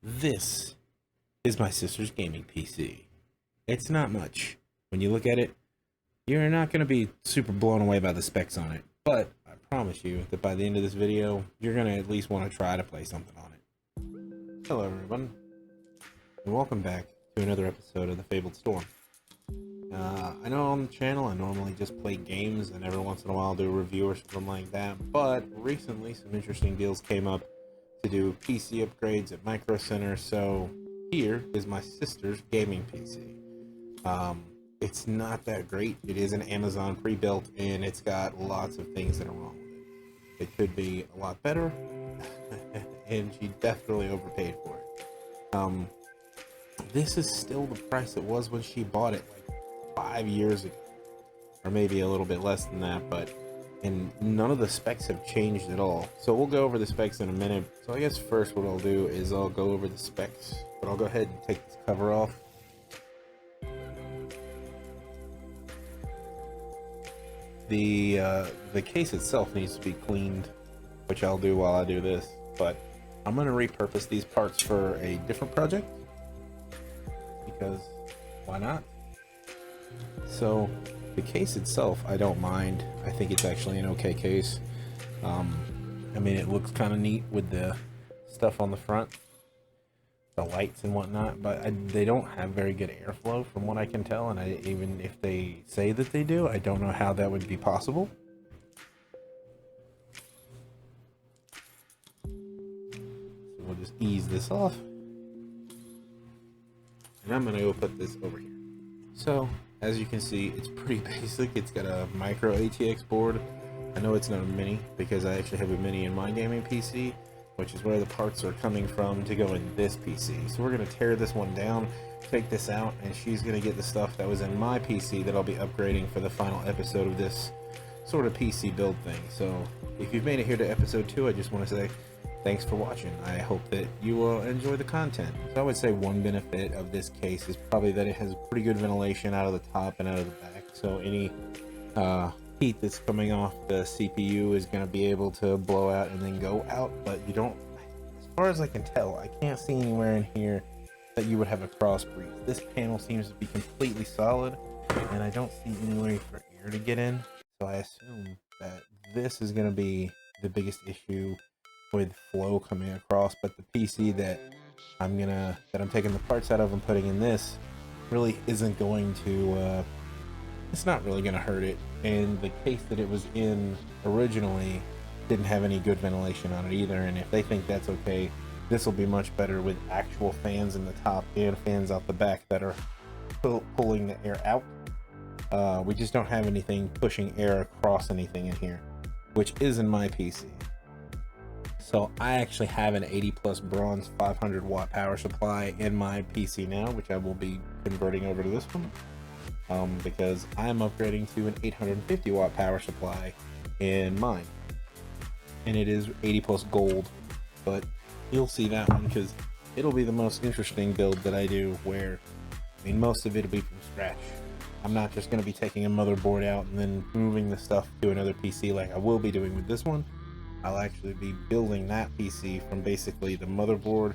This is my sister's gaming PC. It's not much. When you look at it, you're not going to be super blown away by the specs on it, but I promise you that by the end of this video, you're going to at least want to try to play something on it. Hello everyone, and welcome back to another episode of The Fabled Storm. I know on the channel I normally just play games and every once in a while do a review or something like that, but recently some interesting deals came up to do PC upgrades at Micro Center, so here is my sister's gaming PC. It's not that great. It is an Amazon pre-built and it's got lots of things that are wrong with it. It could be a lot better and she definitely overpaid for it. This is still the price it was when she bought it like 5 years ago, or maybe a little bit less than that, and none of the specs have changed at all. So we'll go over the specs in a minute. So I guess first what I'll do is I'll go over the specs, but I'll go ahead and take this cover off. The case itself needs to be cleaned, which I'll do while I do this, but I'm going to repurpose these parts for a different project, because why not? So the case itself, I don't mind. I think it's actually an okay case. I mean, it looks kind of neat with the stuff on the front, the lights and whatnot, but they don't have very good airflow from what I can tell, and even if they say that they do, I don't know how that would be possible. So we'll just ease this off, and I'm gonna go put this over here. So as you can see, it's pretty basic. It's got a micro ATX board. I know it's not a mini because I actually have a mini in my gaming PC, which is where the parts are coming from to go in this PC. So we're going to tear this one down, take this out, and she's going to get the stuff that was in my PC that I'll be upgrading for the final episode of this sort of PC build thing. So if you've made it here to episode 2, I just want to say thanks for watching. I hope that you will enjoy the content. So I would say one benefit of this case is probably that it has pretty good ventilation out of the top and out of the back. So any heat that's coming off the CPU is going to be able to blow out and then go out, but you don't, as far as I can tell, I can't see anywhere in here that you would have a cross breeze. This panel seems to be completely solid, and I don't see any way for air to get in, so I assume that this is going to be the biggest issue with flow coming across. But the PC that I'm taking the parts out of and putting in this really isn't going to it's not really going to hurt it, and the case that it was in originally didn't have any good ventilation on it either, and if they think that's okay, this will be much better with actual fans in the top and fans out the back that are pulling the air out. We just don't have anything pushing air across anything in here, which is in my PC. So I actually have an 80 plus bronze 500 watt power supply in my PC now, which I will be converting over to this one. Because I'm upgrading to an 850 watt power supply in mine, and it is 80 plus gold, but you'll see that one because it'll be the most interesting build that I do, where I mean most of it will be from scratch. I'm not just going to be taking a motherboard out and then moving the stuff to another PC like I will be doing with this one. I'll actually be building that PC from basically the motherboard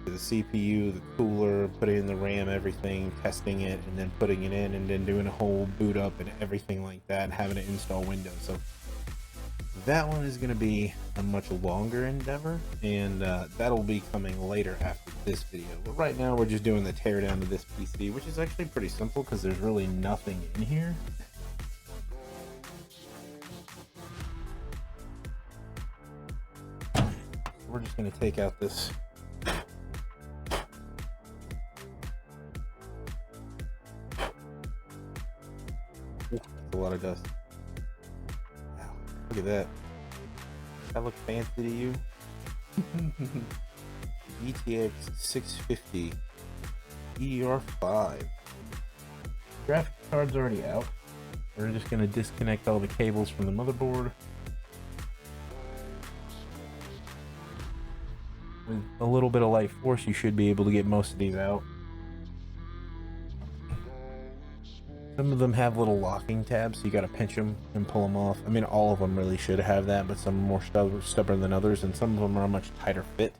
to the CPU, the cooler, putting in the RAM, everything, testing it, and then putting it in, and then doing a whole boot up and everything like that, and having it install Windows. So that one is going to be a much longer endeavor, and that'll be coming later after this video. But right now we're just doing the teardown of this PC, which is actually pretty simple because there's really nothing in here. So we're just going to take out this a lot of dust. Wow, look at that. That looks fancy to you? GTX 650 DDR5. Graphics card's already out. We're just going to disconnect all the cables from the motherboard. With a little bit of light force, you should be able to get most of these out. Some of them have little locking tabs, so you gotta pinch them and pull them off. I mean, all of them really should have that, but some are more stubborn than others, and some of them are a much tighter fit.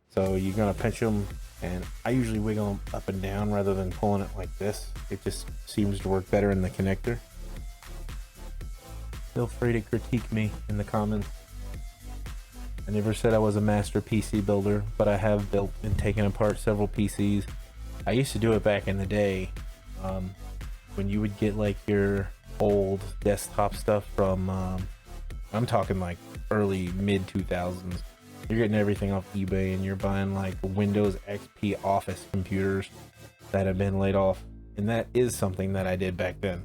So you're gonna pinch them, and I usually wiggle them up and down rather than pulling it like this. It just seems to work better in the connector. Feel free to critique me in the comments. I never said I was a master PC builder, but I have built and taken apart several PCs. I used to do it back in the day, when you would get like your old desktop stuff from, I'm talking like early mid 2000s. You're getting everything off eBay, and you're buying like Windows XP Office computers that have been laid off, and that is something that I did back then.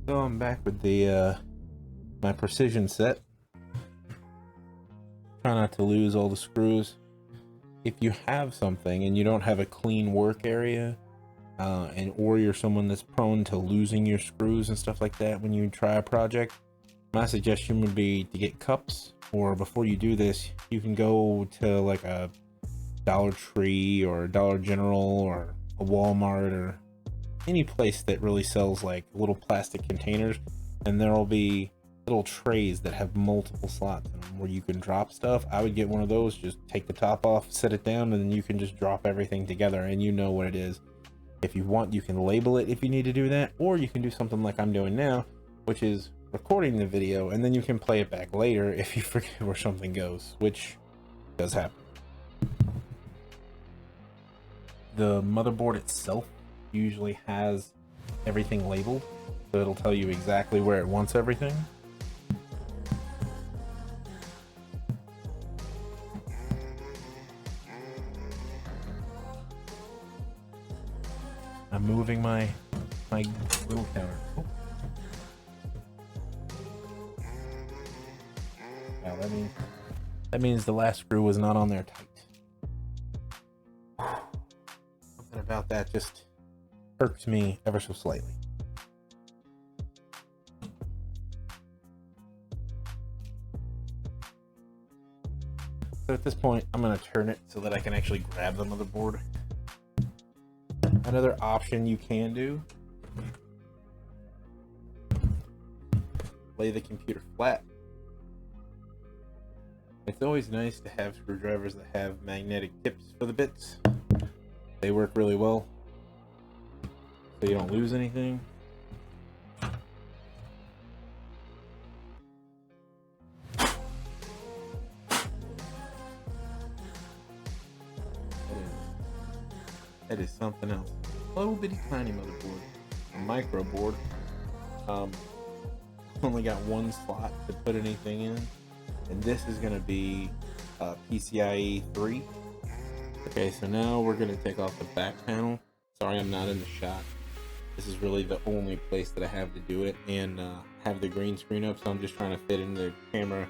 So I'm back with the my precision set. Try not to lose all the screws. If you have something and you don't have a clean work area, or you're someone that's prone to losing your screws and stuff like that when you try a project, my suggestion would be to get cups, or before you do this, you can go to like a Dollar Tree or a Dollar General or a Walmart or any place that really sells like little plastic containers, and there'll be little trays that have multiple slots in them where you can drop stuff. I would get one of those, just take the top off, set it down, and then you can just drop everything together and you know what it is. If you want, you can label it if you need to do that, or you can do something like I'm doing now, which is recording the video, and then you can play it back later if you forget where something goes, which does happen. The motherboard itself usually has everything labeled, so it'll tell you exactly where it wants everything. I'm moving my little counter. Oh. Now that means the last screw was not on there tight. Something about that just irks me ever so slightly. So at this point, I'm going to turn it so that I can actually grab the motherboard. Another option you can do, lay the computer flat. It's always nice to have screwdrivers that have magnetic tips for the bits. They work really well, so you don't lose anything. That is something else. Little bitty tiny motherboard, a micro board. Only got one slot to put anything in, and this is going to be PCIe 3. Okay, so now we're going to take off the back panel. Sorry, I'm not in the shot. This is really the only place that I have to do it, and have the green screen up, so I'm just trying to fit in the camera.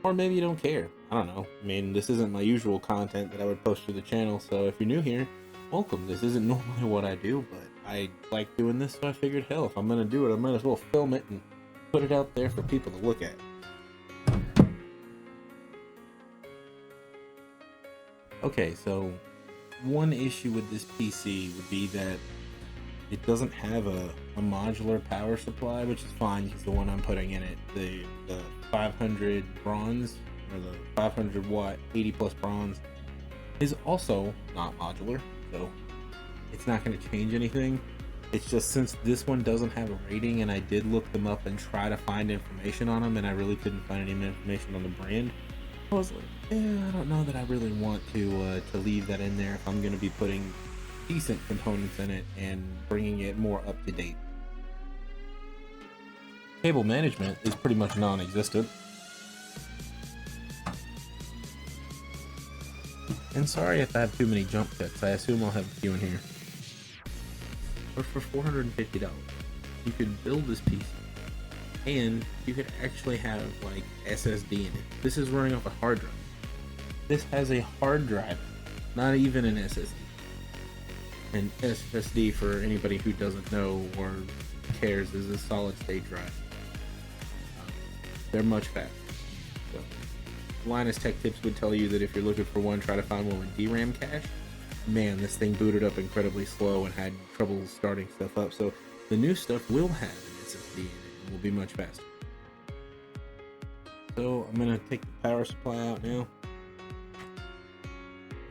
Or maybe you don't care. I don't know. I mean, this isn't my usual content that I would post to the channel, so if you're new here, welcome. This isn't normally what I do, but I like doing this, so I figured, hell, if I'm gonna do it, I might as well film it and put it out there for people to look at. Okay, so one issue with this PC would be that it doesn't have a modular power supply, which is fine because the one I'm putting in it, the 500 bronze, or the 500 watt 80 plus bronze, is also not modular. So it's not going to change anything. It's just, since this one doesn't have a rating, and I did look them up and try to find information on them, and I really couldn't find any information on the brand, I was like, I don't know that I really want to leave that in there if I'm going to be putting decent components in it and bringing it more up to date. Cable management is pretty much non-existent. And sorry if I have too many jump cuts, I assume I'll have a few in here. But for $450, you could build this PC, and you could actually have like SSD in it. This is running off a hard drive. This has a hard drive, not even an SSD. And SSD, for anybody who doesn't know or cares, is a solid state drive. They're much faster. So, Linus Tech Tips would tell you that if you're looking for one, try to find one with DRAM cache. Man, this thing booted up incredibly slow and had trouble starting stuff up. So the new stuff will have an SSD in it and will be much faster. So I'm gonna take the power supply out now.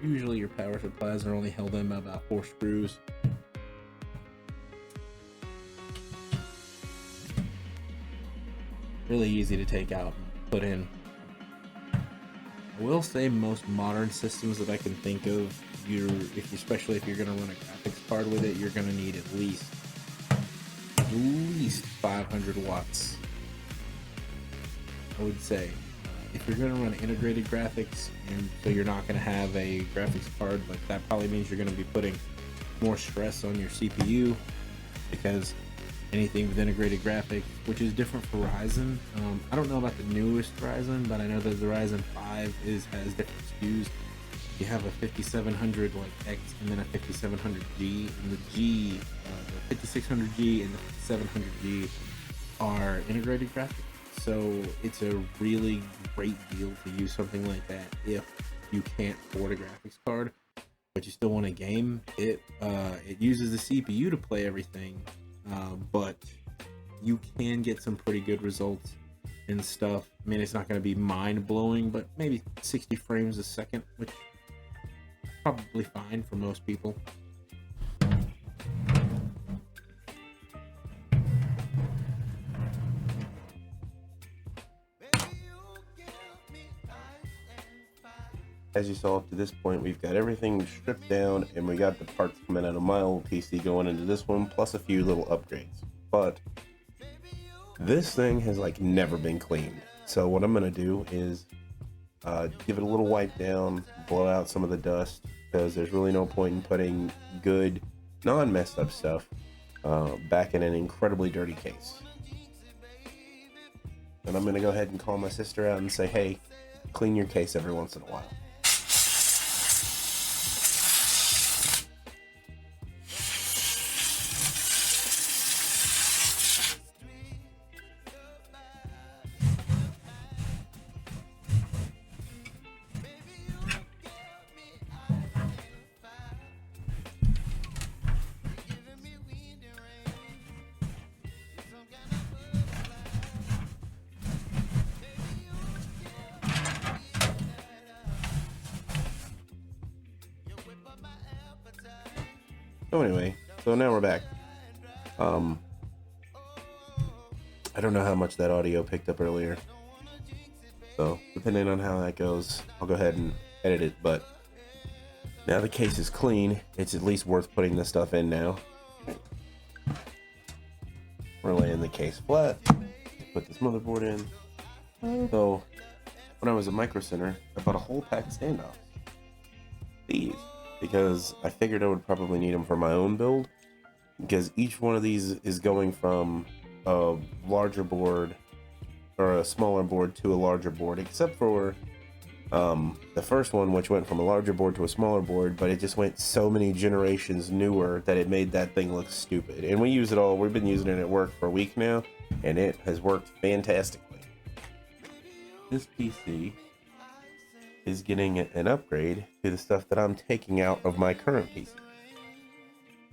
Usually your power supplies are only held in by about 4 screws. Really easy to take out and put in. I will say most modern systems that I can think of, especially if you're going to run a graphics card with it, you're going to need at least 500 watts. I would say if you're going to run integrated graphics, and so you're not going to have a graphics card, but that probably means you're going to be putting more stress on your CPU, because anything with integrated graphics, which is different for Ryzen. I don't know about the newest Ryzen, but I know that the Ryzen 5 has different SKUs. You have a 5700 like X and then a 5700G, and the 5600G and the 5700G are integrated graphics. So it's a really great deal to use something like that if you can't afford a graphics card, but you still want a game. It uses the CPU to play everything. But you can get some pretty good results and stuff. I mean, it's not going to be mind-blowing, but maybe 60 frames a second, which is probably fine for most people. As you saw up to this point, we've got everything stripped down, and we got the parts coming out of my old PC going into this one, plus a few little upgrades. But this thing has like never been cleaned. So what I'm gonna do is give it a little wipe down, blow out some of the dust, because there's really no point in putting good, non-messed up stuff back in an incredibly dirty case. And I'm gonna go ahead and call my sister out and say, hey, clean your case every once in a while. So anyway, so now we're back. I don't know how much that audio picked up earlier, so depending on how that goes, I'll go ahead and edit it. But now the case is clean, it's at least worth putting this stuff in now. We're laying the case flat, put this motherboard in. So when I was at Micro Center, I bought a whole pack of standoffs. These, because I figured I would probably need them for my own build, because each one of these is going from a larger board or a smaller board to a larger board, except for the first one, which went from a larger board to a smaller board, but it just went so many generations newer that it made that thing look stupid. And we use it all. We've been using it at work for a week now, and it has worked fantastically. This PC is getting an upgrade to the stuff that I'm taking out of my current PC.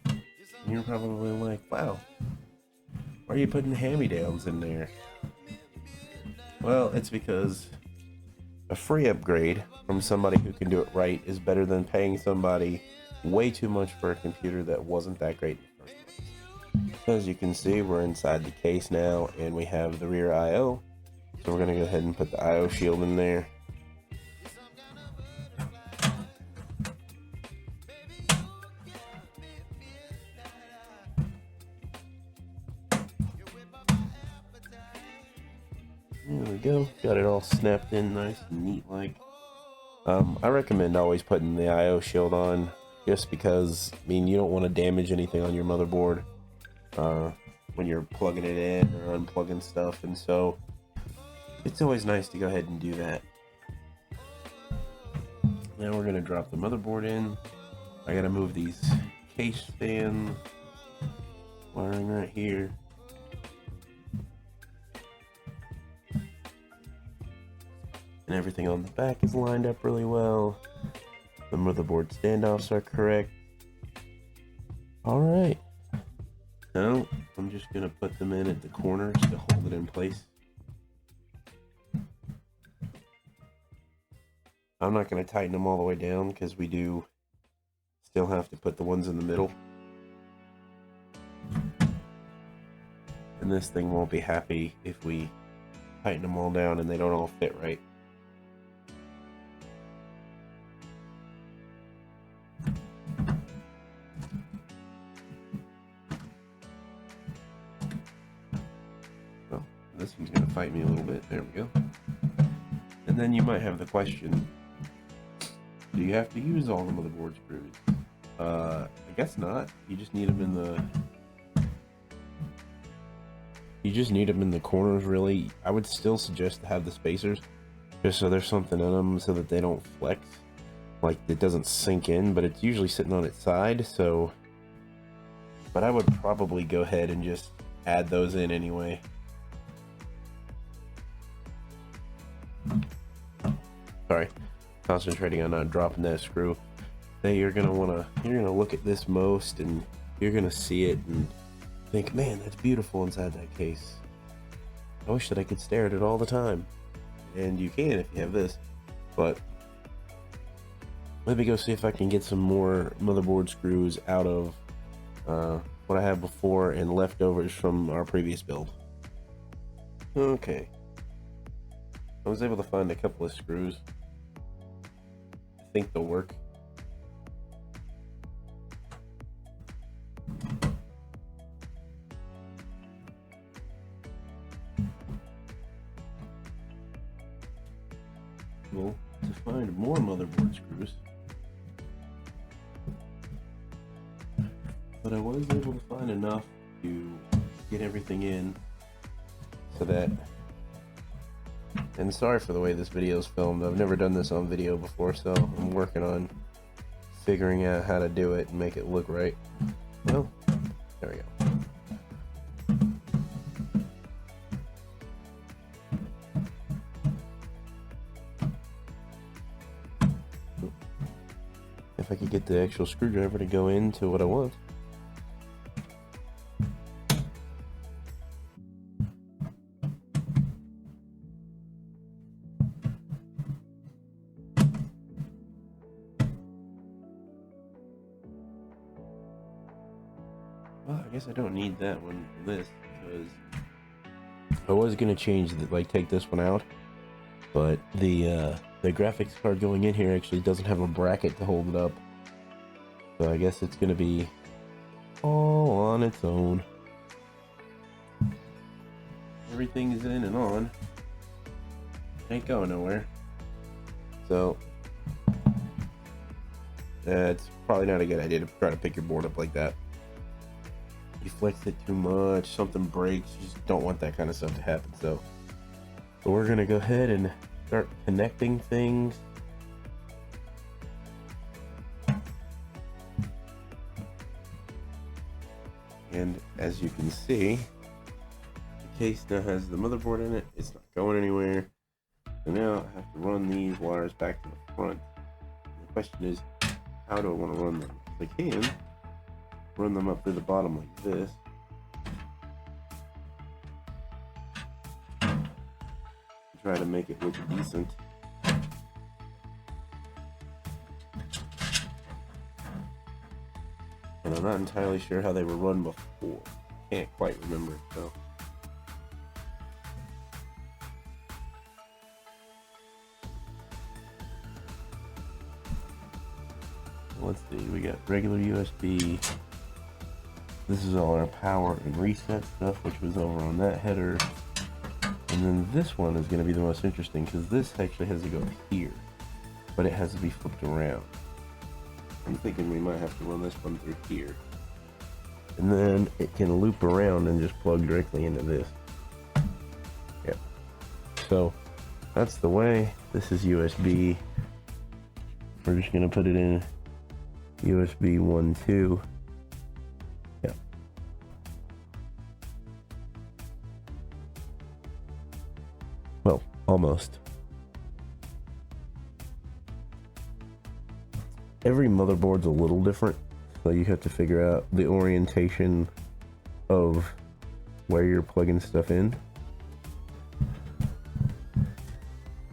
And you're probably like, wow, why are you putting hand-me-downs in there? Well, it's because a free upgrade from somebody who can do it right is better than paying somebody way too much for a computer that wasn't that great in the first place. As you can see, we're inside the case now, and we have the rear I/O. So we're going to go ahead and put the I/O shield in there. There we go. Got it all snapped in nice and neat like. I recommend always putting the I/O shield on, just because, I mean, you don't want to damage anything on your motherboard when you're plugging it in or unplugging stuff, and so it's always nice to go ahead and do that. Now we're going to drop the motherboard in. I got to move these case fans, wiring right here. And everything on the back is lined up really well. The motherboard standoffs are correct. Alright. Now, I'm just going to put them in at the corners to hold it in place. I'm not going to tighten them all the way down because we do still have to put the ones in the middle. And this thing won't be happy if we tighten them all down and they don't all fit right. Well, this one's going to fight me a little bit. There we go. And then you might have the question, do you have to use all the motherboard screws? I guess not. You just need them in the... You just need them in the corners, really. I would still suggest to have the spacers, just so there's something in them so that they don't flex. Like, it doesn't sink in, but it's usually sitting on its side, so... But I would probably go ahead and just add those in anyway. Sorry, concentrating on not dropping that screw. You're gonna look at this most, and you're gonna see it and think, man, that's beautiful inside that case. I wish that I could stare at it all the time. And you can if you have this. But let me go see if I can get some more motherboard screws out of what I had before and leftovers from our previous build. Okay. I was able to find a couple of screws. I think they'll work. Well, to find more motherboard screws. But I was able to find enough to get everything in so that... And sorry for the way this video is filmed. I've never done this on video before, so I'm working on figuring out how to do it and make it look right. Well, there we go. If I could get the actual screwdriver to go into what I want. Well, I guess I don't need that one for this, because I was gonna change the, like, take this one out, but the graphics card going in here actually doesn't have a bracket to hold it up, so I guess it's gonna be all on its own. Everything is in and on, ain't going nowhere, so it's probably not a good idea to try to pick your board up like that. You flex it too much, something breaks, you just don't want that kind of stuff to happen. So we're gonna go ahead and start connecting things. And as you can see, the case now has the motherboard in it. It's not going anywhere. So now I have to run these wires back to the front. And the question is, how do I want to run them? If I can run them up through the bottom like this. Try to make it look decent. And I'm not entirely sure how they were run before. Can't quite remember it though. Let's see, we got regular USB. This is all our power and reset stuff, which was over on that header. And then this one is going to be the most interesting, because this actually has to go here, but it has to be flipped around. I'm thinking we might have to run this one through here. And then it can loop around and just plug directly into this. Yep. So that's the way. This is USB. We're just going to put it in USB 1.2. Yeah. Well, almost. Every motherboard's a little different, so you have to figure out the orientation of where you're plugging stuff in.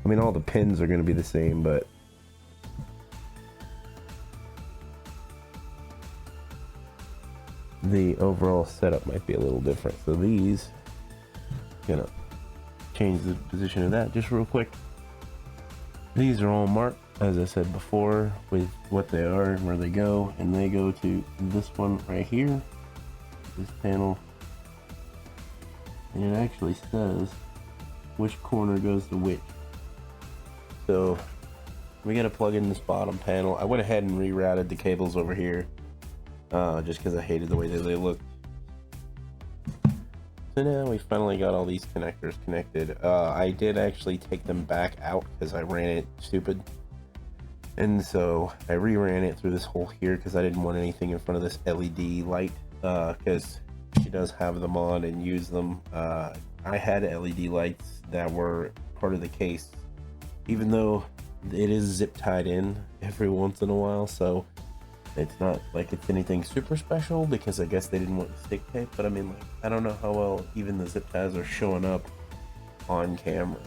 I mean, all the pins are going to be the same, but the overall setup might be a little different. So these, gonna change the position of that just real quick. These are all marked, as I said before, with what they are and where they go, and they go to this one right here, this panel, and it actually says which corner goes to which. So we gotta plug in this bottom panel. I went ahead and rerouted the cables over here just because I hated the way that they looked. So now we finally got all these connectors connected. I did actually take them back out because I ran it stupid, and so I reran it through this hole here because I didn't want anything in front of this LED light, because she does have them on and use them. I had LED lights that were part of the case, even though it is zip tied in every once in a while, so it's not like it's anything super special because I guess they didn't want the stick tape. But I mean, like, I don't know how well even the zip ties are showing up on camera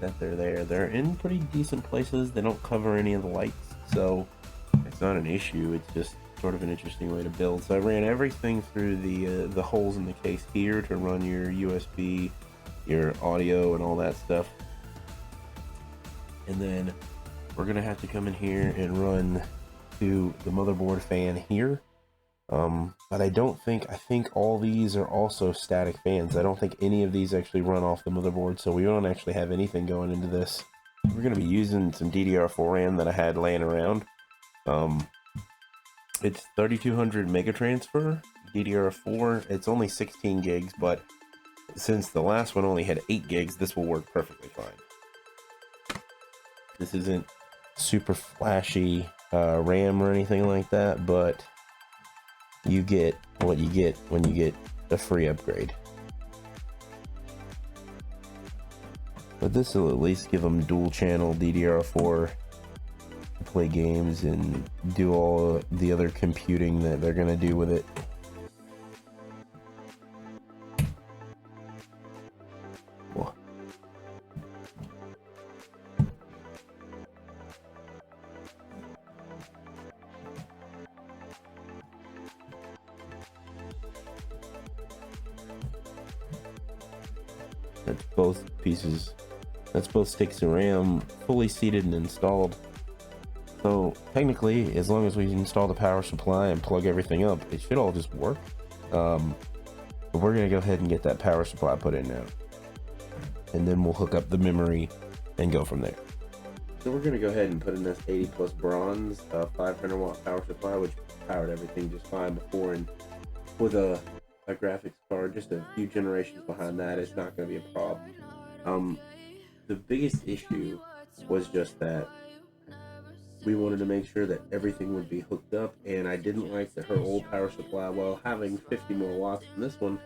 that they're there. They're in pretty decent places. They don't cover any of the lights, so it's not an issue. It's just sort of an interesting way to build. So I ran everything through the holes in the case here to run your USB, your audio, and all that stuff. And then we're gonna have to come in here and run to the motherboard fan here. But I think all these are also static fans. I don't think any of these actually run off the motherboard, so we don't actually have anything going into this. We're gonna be using some DDR4 RAM that I had laying around. It's 3200 mega transfer DDR4. It's only 16 gigs, but since the last one only had 8 gigs, this will work perfectly fine. This isn't super flashy RAM or anything like that, but you get what you get when you get a free upgrade. But this will at least give them dual channel DDR4 to play games and do all the other computing that they're gonna do with it. Whoa. That's both pieces. That's both sticks of RAM fully seated and installed. So technically, as long as we install the power supply and plug everything up, it should all just work. But we're gonna go ahead and get that power supply put in now, and then we'll hook up the memory and go from there. So we're gonna go ahead and put in this 80 plus bronze 500 watt power supply, which powered everything just fine before, and with a graphics card just a few generations behind that, it's not going to be a problem. The biggest issue was just that we wanted to make sure that everything would be hooked up, and I didn't like that her old power supply, while having 50 more watts than this one,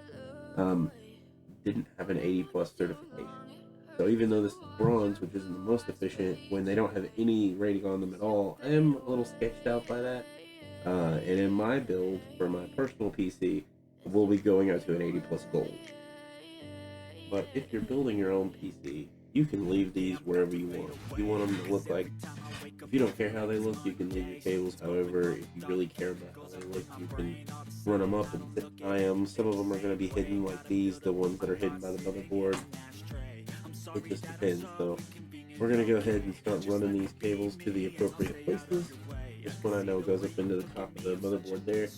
didn't have an 80 plus certification. So even though this is bronze, which isn't the most efficient, when they don't have any rating on them at all, I am a little sketched out by that. And in my build for my personal PC, we'll be going out to an 80 plus gold. But if you're building your own PC, you can leave these wherever you want. If you want them to look like, if you don't care how they look, you can leave your cables. However, if you really care about how they look, you can run them up and zip tie them. Some of them are going to be hidden like these, the ones that are hidden by the motherboard. It just depends. So we're going to go ahead and start running these cables to the appropriate places. This one I know goes up into the top of the motherboard there,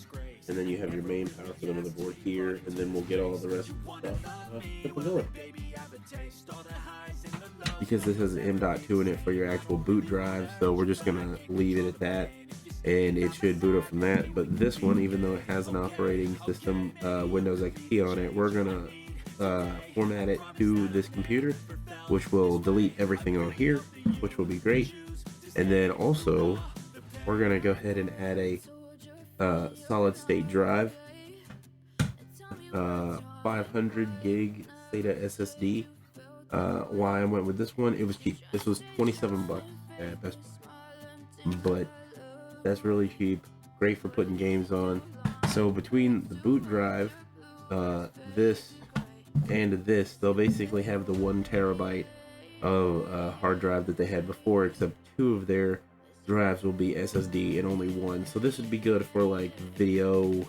and then you have your main power for the motherboard here, and then we'll get all the rest of the stuff put together. Because this has an M.2 in it for your actual boot drive, so we're just gonna leave it at that, and it should boot up from that. But this one, even though it has an operating system Windows XP on it, we're gonna format it to this computer, which will delete everything on here, which will be great. And then also we're gonna go ahead and add a solid state drive, 500 gig SATA SSD. Why I went with this one, it was cheap. This was 27 bucks at Best Buy, but that's really cheap, great for putting games on. So between the boot drive, this and this, they'll basically have the 1 terabyte of hard drive that they had before, except 2 of their drives will be SSD and only 1. So this would be good for like video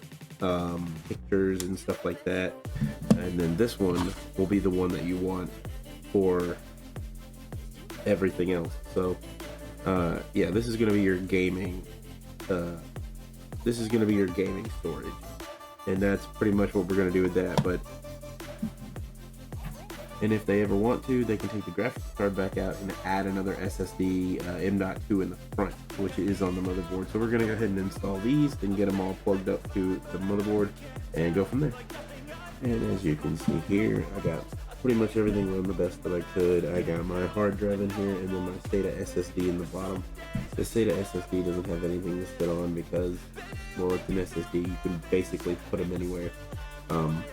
pictures and stuff like that. And then this one will be the one that you want for everything else. So yeah, this is going to be your gaming storage, and that's pretty much what we're going to do with that. And if they ever want to, they can take the graphics card back out and add another SSD M.2 in the front, which is on the motherboard. So we're going to go ahead and install these and get them all plugged up to the motherboard and go from there. And as you can see here, I got pretty much everything run the best that I could. I got my hard drive in here and then my SATA SSD in the bottom. The SATA SSD doesn't have anything to sit on because, well, it's an SSD. You can basically put them anywhere.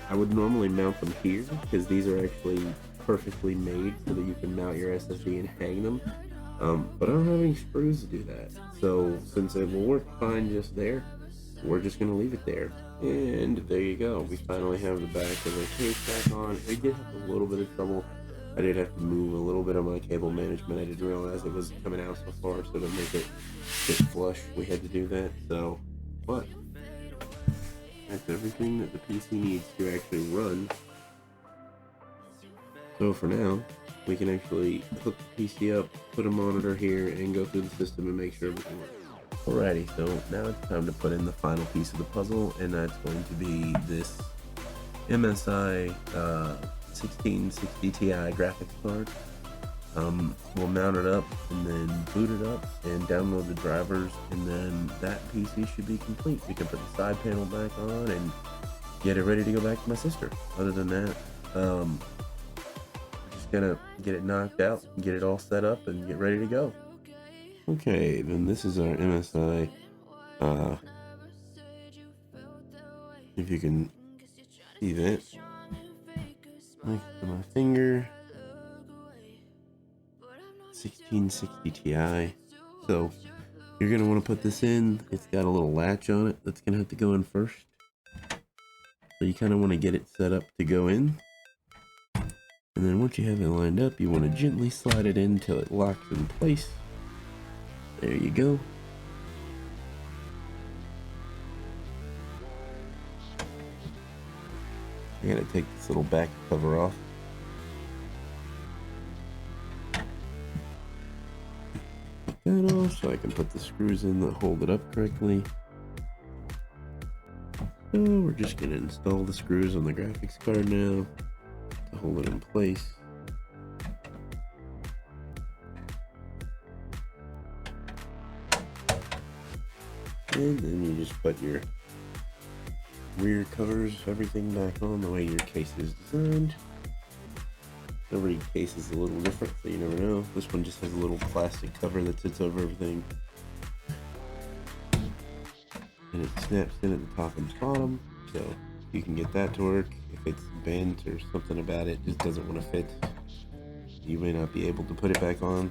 I would normally mount them here because these are actually perfectly made so that you can mount your SSD and hang them. But I don't have any screws to do that. So since it will work fine just there, we're just going to leave it there. And there you go. We finally have the back of the case back on. I did have a little bit of trouble. I did have to move a little bit of my cable management. I didn't realize it was coming out so far, so to make it fit flush, we had to do that. So, but that's everything that the PC needs to actually run. So for now, we can actually hook the PC up, put a monitor here, and go through the system and make sure everything works. Alrighty, so now it's time to put in the final piece of the puzzle, and that's going to be this MSI 1660 Ti graphics card. We'll mount it up and then boot it up and download the drivers, and then that PC should be complete. We can put the side panel back on and get it ready to go back to my sister. Other than that, we're just gonna get it knocked out, get it all set up, and get ready to go. Okay, then this is our MSI, if you can see that, next to my finger, 1660 Ti. So you're going to want to put this in. It's got a little latch on it that's going to have to go in first. So you kind of want to get it set up to go in. And then once you have it lined up, you want to gently slide it in until it locks in place. There you go. I gotta take this little back cover off. Take that off so I can put the screws in that hold it up correctly. So we're just gonna install the screws on the graphics card now to hold it in place. And then you just put your rear covers, everything back on the way your case is designed. Every case is a little different, so you never know. This one just has a little plastic cover that sits over everything. And it snaps in at the top and bottom, so you can get that to work. If it's bent or something about it just doesn't want to fit, you may not be able to put it back on.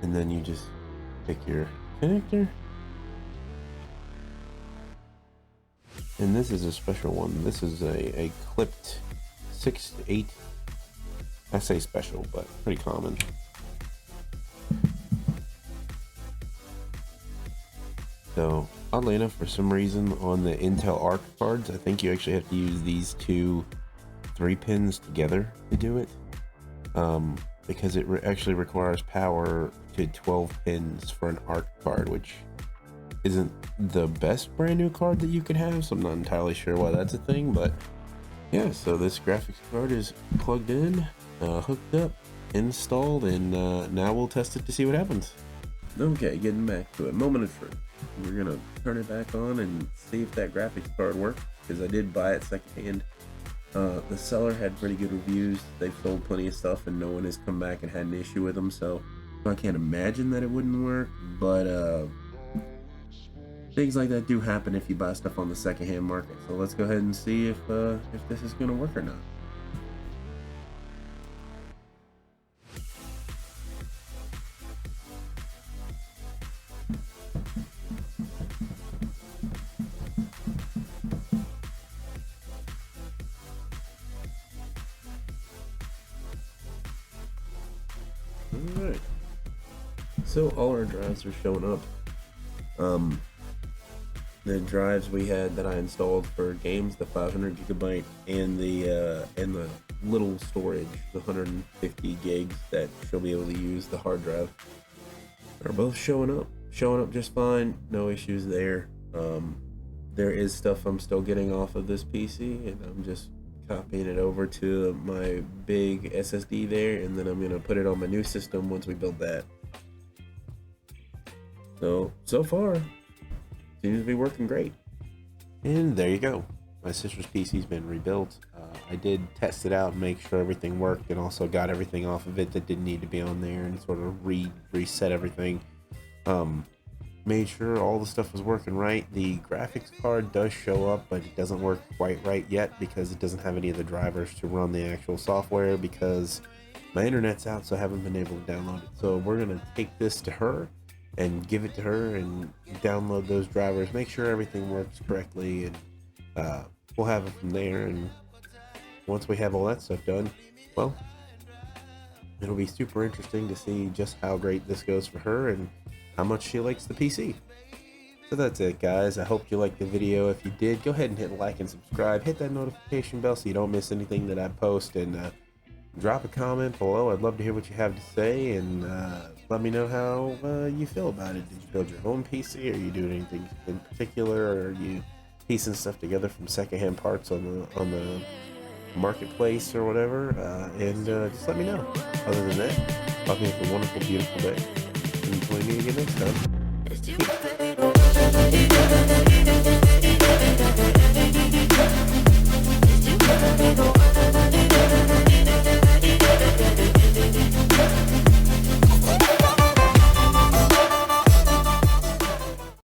And then you just pick your connector. And this is a special one. This is a clipped 6 to 8. I say special, but pretty common. So, oddly enough, for some reason on the Intel Arc cards, I think you actually have to use these two 3 pins together to do it. Because it actually requires power to 12 pins for an Arc card, which isn't the best brand new card that you could have, so I'm not entirely sure why that's a thing. But yeah, so this graphics card is plugged in, hooked up, installed, and now we'll test it to see what happens. Okay, getting back to it, moment of truth. We're gonna turn it back on and see if that graphics card works, because I did buy it secondhand. The seller had pretty good reviews. They've sold plenty of stuff and no one has come back and had an issue with them, so I can't imagine that it wouldn't work. But things like that do happen if you buy stuff on the secondhand market. So let's go ahead and see if this is going to work or not. Alright. So all our drives are showing up. the drives we had that I installed for games, the 500 gigabyte and the little storage, the 150 gigs that she'll be able to use, the hard drive, are both showing up just fine. No issues there. There is stuff I'm still getting off of this PC, and I'm just copying it over to my big SSD there, and then I'm gonna put it on my new system once we build that. So far seems to be working great. And there you go, my sister's PC's been rebuilt. I did test it out and make sure everything worked, and also got everything off of it that didn't need to be on there, and sort of reset everything. Made sure all the stuff was working right. The graphics card does show up, but it doesn't work quite right yet because it doesn't have any of the drivers to run the actual software, because my internet's out, so I haven't been able to download it. So we're gonna take this to her and give it to her and download those drivers, make sure everything works correctly, and we'll have it from there. And once we have all that stuff done, well, it'll be super interesting to see just how great this goes for her and how much she likes the PC. So that's it, guys. I hope you liked the video. If you did, go ahead and hit like and subscribe. Hit that notification bell so you don't miss anything that I post, and drop a comment below. I'd love to hear what you have to say, and let me know how you feel about it. Did you build your own PC? Are you doing anything in particular? Or are you piecing stuff together from secondhand parts on the marketplace or whatever? And just let me know. Other than that, I hope you have a wonderful, beautiful day. And join me again next time.